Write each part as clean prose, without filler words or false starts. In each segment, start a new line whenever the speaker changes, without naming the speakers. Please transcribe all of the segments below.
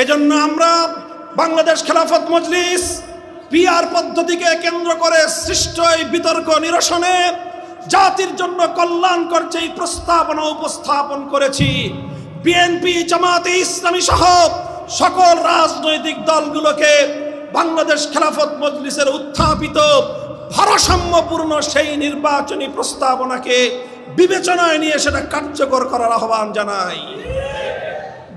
এজন্য আমরা বাংলাদেশ খেলাফত মজলিস পিআর পদ্ধতিকে কেন্দ্র করে সৃষ্ট এই বিতর্ক নিরসনে জাতির জন্য কল্যাণকর যেই প্রস্তাবনা উপস্থাপন করেছি, বিএনপি, জামাতে ইসলামী সহ সকল রাজনৈতিক দলগুলোকে বাংলাদেশ খেলাফত মজলিসের উত্থাপিত ভারসাম্যপূর্ণ সেই নির্বাচনী প্রস্তাবনাকে বিবেচনায় নিয়ে সেটা কার্যকর করার আহ্বান জানাই।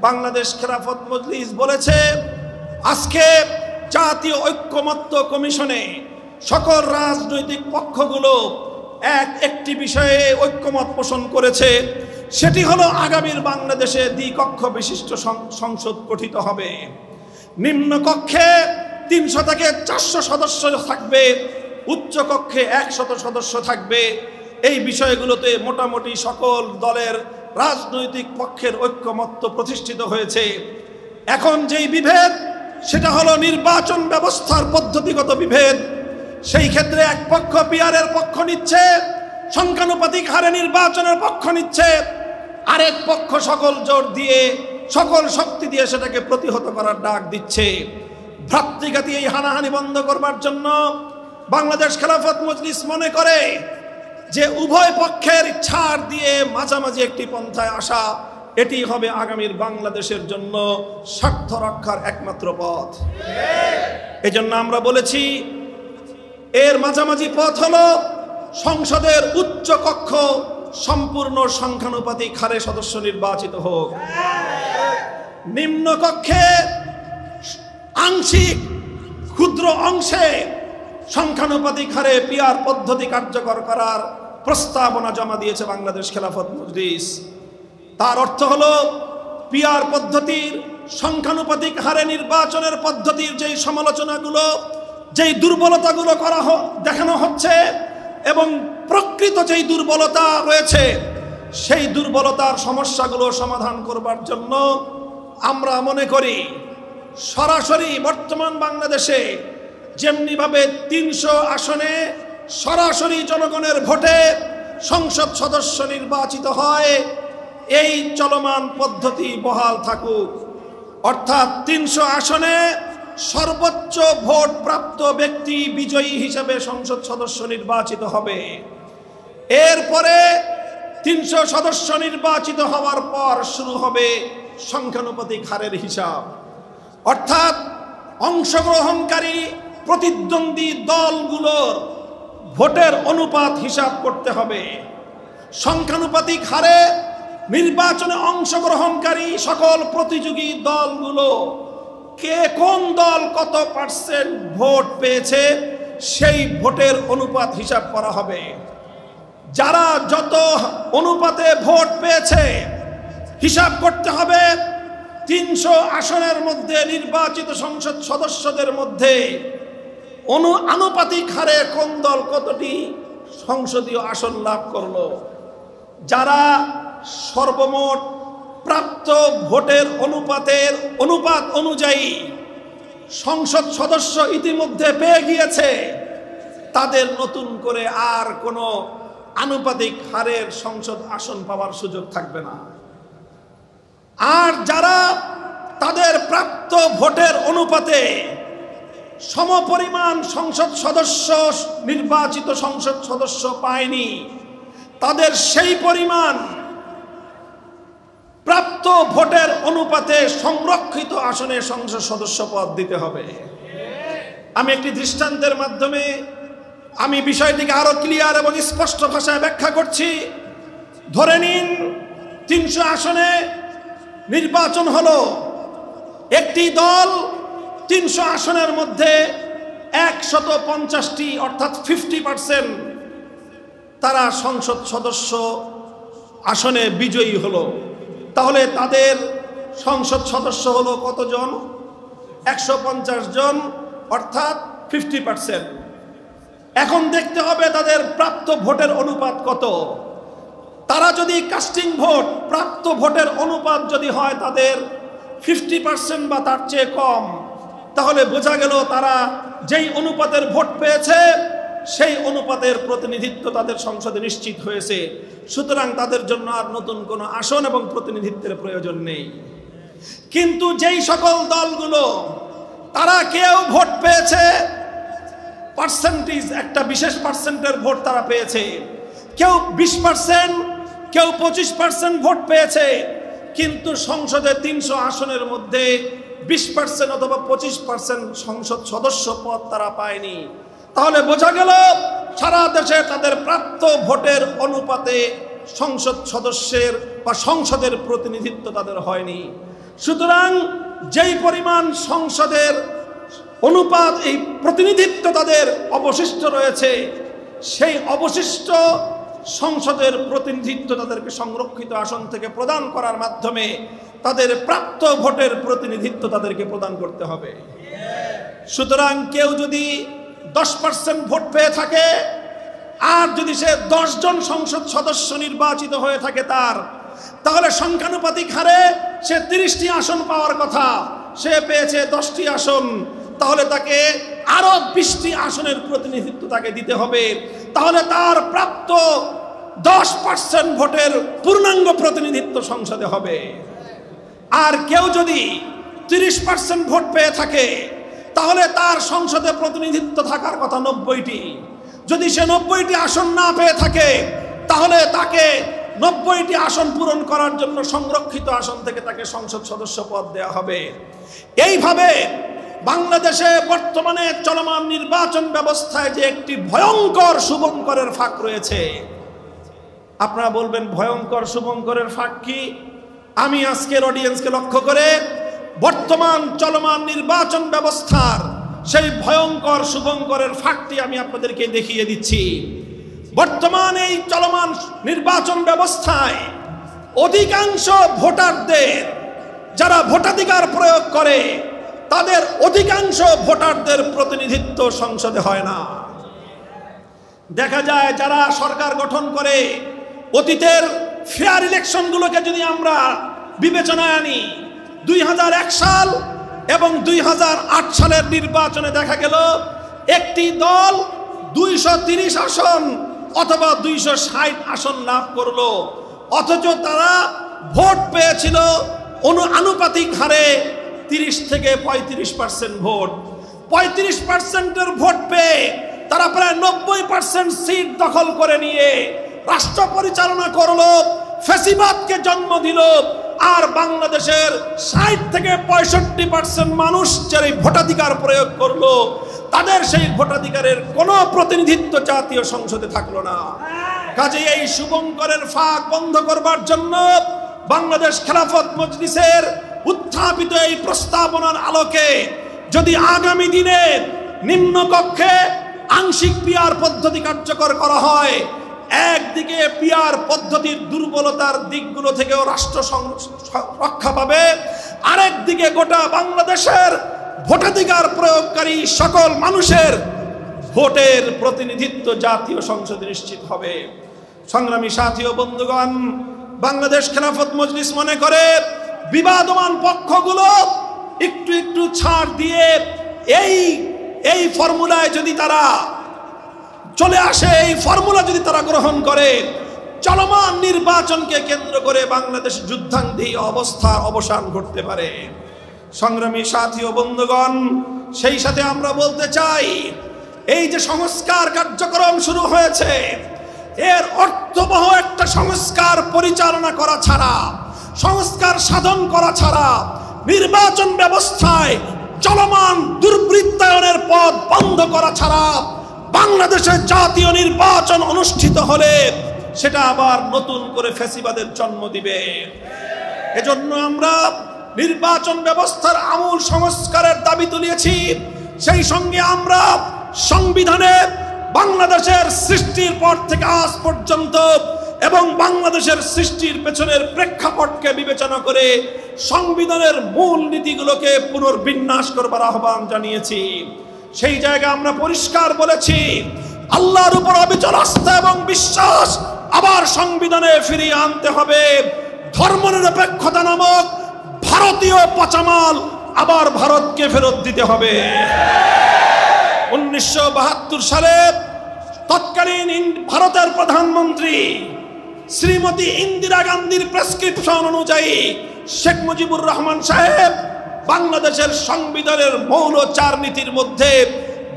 বাংলাদেশ খেলাফত মজলিস বলেছে, আজকে জাতীয় ঐক্যমত্য কমিশনে সকল রাজনৈতিক পক্ষগুলো একটি বিষয়ে ঐক্যমত পোষণ করেছে, সেটি হলো আগামীর বাংলাদেশে দ্বিকক্ষ বিশিষ্ট সংসদ গঠিত হবে। নিম্ন কক্ষে 300 থেকে 400 সদস্য থাকবে, উচ্চ কক্ষে 100 সদস্য থাকবে। এই বিষয়গুলোতে মোটামুটি সকল দলের রাজনৈতিক পক্ষের ঐক্যমত্য প্রতিষ্ঠিত হয়েছে। এখন যেই বিভেদ, সেটা হলো নির্বাচন ব্যবস্থার পদ্ধতিগত বিভেদ। সেই ক্ষেত্রে এক পক্ষ পিআরের পক্ষ নিচ্ছে, সংখ্যানুপাতিক হারে নির্বাচনের পক্ষ নিচ্ছে, আরেক পক্ষ সকল জোর দিয়ে, সকল শক্তি দিয়ে সেটাকে প্রতিহত করার ডাক দিচ্ছে। ভ্রাতৃঘাতী এই হানাহানি বন্ধ করবার জন্য বাংলাদেশ খেলাফত মজলিস মনে করে যে উভয় পক্ষের ছাড় দিয়ে মাঝামাঝি একটি পন্থায় আসা, এটি হবে আগামীর বাংলাদেশের জন্য স্বার্থ রক্ষার একমাত্র পথ। এজন্য আমরা বলেছি, এর মাঝামাঝি পথ হলো সংসদের উচ্চ কক্ষ সম্পূর্ণ সংখ্যানুপাতিক হারে সদস্য নির্বাচিত হোক, নিম্ন কক্ষে আংশিক ক্ষুদ্র অংশে সংখ্যানুপাতিক হারে পিআর পদ্ধতি কার্যকর করার প্রস্তাবনা জমা দিয়েছে বাংলাদেশ খেলাফত মজলিস। তার অর্থ হলো পিআর পদ্ধতির সংখ্যানুপাতিক হারে নির্বাচনের পদ্ধতির যেই সমালোচনাগুলো, যেই দুর্বলতাগুলো দেখানো হচ্ছে এবং প্রকৃত যেই দুর্বলতা রয়েছে, সেই দুর্বলতার সমস্যাগুলো সমাধান করবার জন্য আমরা মনে করি সরাসরি বর্তমান বাংলাদেশে যেমনিভাবে 300 আসনে সরাসরি জনগণের ভোটে সংসদ সদস্য নির্বাচিত হয়, এই চলমান পদ্ধতি বহাল থাকুক। অর্থাৎ 300 আসনে সর্বোচ্চ ভোট প্রাপ্ত ব্যক্তি বিজয়ী হিসেবে সংসদ সদস্য নির্বাচিত হবে। এরপরে 300 সদস্য নির্বাচিত হওয়ার পর শুরু হবে সংখ্যানুপাতিক হারের হিসাব। অর্থাৎ অংশগ্রহণকারী প্রতিদ্বন্দ্বী দলগুলোর ভোটের অনুপাত হিসাব করতে হবে। সংখ্যানুপাতিক হারে নির্বাচনে অংশগ্রহণকারী সকল প্রতিযোগী দলগুলো কে কোন দল কত পার্সেন্ট ভোট পেয়েছে সেই ভোটের অনুপাত হিসাব করা হবে। যারা যত অনুপাতে ভোট পেয়েছে হিসাব করতে হবে 300 আসনের মধ্যে নির্বাচিত সংসদ সদস্যদের মধ্যে আনুপাতিক হারে কোন দল কতটি সংসদীয় আসন লাভ করলো। যারা সর্বমোট প্রাপ্ত ভোটের অনুপাত অনুযায়ী সংসদ সদস্য ইতিমধ্যে পেয়ে গিয়েছে, তাদের নতুন করে আর কোনো আনুপাতিক হারের সংসদ আসন পাওয়ার সুযোগ থাকবে না। আর যারা তাদের প্রাপ্ত ভোটের অনুপাতে সমপরিমাণ সংসদ সদস্য নির্বাচিত সংসদ সদস্য পায়নি, তাদের সেই পরিমাণ প্রাপ্ত ভোটের অনুপাতে সংরক্ষিত আসনে সংসদ সদস্য পদ দিতে হবে। আমি একটি দৃষ্টান্তের মাধ্যমে আমি বিষয়টিকে আরো ক্লিয়ার এবং স্পষ্ট ভাষায় ব্যাখ্যা করছি। ধরে নিন 300 আসনে নির্বাচন হলো, একটি দল 300 আসনের মধ্যে 150টি অর্থাৎ 50% তারা সংসদ সদস্য আসনে বিজয়ী হলো। তাহলে তাদের সংসদ সদস্য হলো কতজন? 150 জন, অর্থাৎ 50%। এখন দেখতে হবে তাদের প্রাপ্ত ভোটের অনুপাত কত। তারা যদি কাস্টিং ভোট প্রাপ্ত ভোটের অনুপাত যদি হয় তাদের 50% বা তার চেয়ে কম, তাহলে বোঝা গেল তারা যেই অনুপাতের ভোট পেয়েছে সেই অনুপাতের প্রতিনিধিত্ব তাদের সংসদে নিশ্চিত হয়েছে। সুতরাং তাদের জন্য আর নতুন কোনো আসন এবং প্রতিনিধিত্বের প্রয়োজন নেই। কিন্তু যেই সকল দলগুলো তারা কেউ ভোট পেয়েছে পার্সেন্টেজ, একটা বিশেষ পার্সেন্টের ভোট তারা পেয়েছে, কেউ 20%, কেউ 25% ভোট পেয়েছে, কিন্তু সংসদে 300 আসনের মধ্যে 20% অথবা 25% সংসদ সদস্য পদ তারা পায়নি, তাহলে বোঝা গেল সারা দেশে তাদের প্রাপ্ত ভোটের অনুপাতে সংসদ সদস্যের বা সংসদের প্রতিনিধিত্ব তাদের হয়নি। সুতরাং যেই পরিমাণ সংসদের অনুপাত, এই প্রতিনিধিত্ব তাদের অবশিষ্ট রয়েছে, সেই অবশিষ্ট সংসদের প্রতিনিধিত্ব তাদেরকে সংরক্ষিত আসন থেকে প্রদান করার মাধ্যমে তাদের প্রাপ্ত ভোটের প্রতিনিধিত্ব তাদেরকে প্রদান করতে হবে। সুতরাং কেউ যদি 10% ভোট পেয়ে থাকে, আর যদি সে 10 জন সংসদ সদস্য নির্বাচিত হয়ে থাকে তাহলে সংখ্যানুপাতিক হারে সে 30টি আসন পাওয়ার কথা, সে পেয়েছে 10টি আসন, তাহলে তাকে আরো 20টি আসনের প্রতিনিধিত্ব তাকে দিতে হবে, তাহলে তার প্রাপ্ত 10% ভোটের পূর্ণাঙ্গ প্রতিনিধিত্ব সংসদে হবে। আর কেউ যদি 30% ভোট পেয়ে থাকে, তাহলে তার সংসদে প্রতিনিধিত্ব থাকার কথা 90টি। যদি সে 90টি আসন না পেয়ে থাকে, তাহলে তাকে 90টি আসন পূরণ করার জন্য সংরক্ষিত আসন থেকে তাকে সংসদ সদস্য পদ দেওয়া হবে। এইভাবে বাংলাদেশে বর্তমানে চলমান নির্বাচন ব্যবস্থায় যে একটি ভয়ঙ্কর শুভঙ্করের ফাঁক রয়েছে। আপনারা বলবেন ভয়ঙ্কর শুভঙ্করের ফাঁক কি? আমি আজকের অডিয়েন্সকে লক্ষ্য করে বর্তমান চলমান নির্বাচন ব্যবস্থার সেই ভয়ঙ্কর শুভঙ্করের ফাঁকটি আমি আপনাদেরকে দেখিয়ে দিচ্ছি। বর্তমান এই চলমান নির্বাচন ব্যবস্থায় অধিকাংশ ভোটারদের, যারা ভোটাধিকার প্রয়োগ করে, তাদের অধিকাংশ ভোটারদের প্রতিনিধিত্ব সংসদে হয় না। দেখা যায় যারা সরকার গঠন করে, অতীতের ফেয়ার ইলেকশনগুলোকে যদি আমরা বিবেচনায় আনি, 2001 সাল এবং 2008 সালের নির্বাচনে দেখা গেল একটি দল 230 আসন অথবা 260 আসন লাভ করলো, অথচ তারা ভোট পেয়েছিল আনুপাতিক হারে 30 থেকে 35% ভোট। 35%-এর ভোট পেয়ে তারা প্রায় 90% সিট দখল করে নিয়ে রাষ্ট্র পরিচালনা করলো, ফ্যাসিবাদকে জন্ম দিল। আর বাংলাদেশের 60 থেকে 65% মানুষ যারা ভোটাধিকার প্রয়োগ করলো, তাদের সেই ভোটাধিকারের কোনো প্রতিনিধিত্ব জাতীয় সংসদে থাকলো না। কাজেই এই শুভঙ্করের ফাঁক বন্ধ করবার জন্য বাংলাদেশ খেলাফত মজলিসের উত্থাপিত এই প্রস্তাবনার আলোকে যদি আগামী দিনে নিম্নকক্ষে আংশিক পিআর পদ্ধতি কার্যকর করা হয়, একদিকে পিআর পদ্ধতির দুর্বলতার দিকগুলো থেকেও রাষ্ট্র রক্ষা পাবে, আরেকদিকে গোটা বাংলাদেশের ভোটাধিকার প্রয়োগকারী সকল মানুষের ভোটের প্রতিনিধিত্ব জাতীয় সংসদে নিশ্চিত হবে। সংগ্রামী সাথী ও বন্ধুগণ, বাংলাদেশ খেলাফত মজলিস মনে করে বিবাদমান পক্ষগুলো একটু একটু ছাড় দিয়ে এই ফর্মুলায় যদি তারা চলে আসে, এই ফর্মুলা যদি তারা গ্রহণ করে, চলমান নির্বাচনকে কেন্দ্র করে বাংলাদেশ যুদ্ধান্ধী অবস্থার অবসান ঘটতে পারে। সংগ্রামী সাথী ও বন্ধুগণ, সেই সাথে আমরা বলতে চাই, এই যে সংস্কার কার্যক্রম শুরু হয়েছে, এর অর্থবহ একটা সংস্কার পরিচালনা করা ছাড়া, সংস্কার সাধন করা ছাড়া, নির্বাচন ব্যবস্থায় চলমান দুর্বৃত্তায়নের পথ বন্ধ করা ছাড়া বাংলাদেশে জাতীয় নির্বাচন অনুষ্ঠিত হলে সেটা আবার নতুন করে ফ্যাসিবাদের জন্ম দিবে। এজন্য আমরা নির্বাচন ব্যবস্থার আমূল সংস্কারের দাবি তুলেছি। সেই সঙ্গে আমরা সংবিধানে বাংলাদেশের সৃষ্টির পর থেকে আজ পর্যন্ত এবং বাংলাদেশের সৃষ্টির পেছনের প্রেক্ষাপটকে বিবেচনা করে সংবিধানের মূল নীতিগুলোকে পুনর্বিন্যাস করবার আহ্বান জানিয়েছি। সেই জায়গায় আমরা পরিষ্কার বলেছি, আল্লাহর উপর অবিচল আস্থা এবং বিশ্বাস আবার সংবিধানে ফিরিয়ে আনতে হবে। ধর্মনিরপেক্ষতা নামক ভারতীয় পচামাল আবার ভারতকে ফেরত দিতে হবে। 1972 সালে তৎকালীন ভারতের প্রধানমন্ত্রী শ্রীমতী ইন্দিরা গান্ধীর প্রেসক্রিপশন অনুযায়ী শেখ মুজিবুর রহমান সাহেব বাংলাদেশের সংবিধানের মৌল 4 নীতির মধ্যে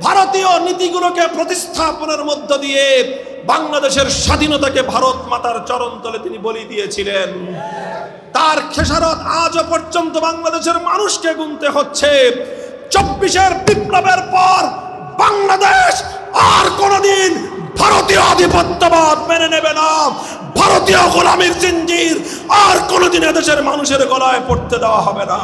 ভারতীয় নীতিগুলোকে প্রতিস্থাপনের মধ্য দিয়ে বাংলাদেশের স্বাধীনতাকে ভারত মাতার চরণতলে তিনি বলি দিয়েছিলেন। তার খেসারত আজও পর্যন্ত বাংলাদেশের মানুষকে গুনতে হচ্ছে। 24-এর বিপ্লবের পর বাংলাদেশ আর কোনদিন ভারতীয় আধিপত্যবাদ মেনে নেবে না। ভারতীয় গোলামীর জিঞ্জির আর কোনদিন এদেশের মানুষের গলায় পড়তে দেওয়া হবে না।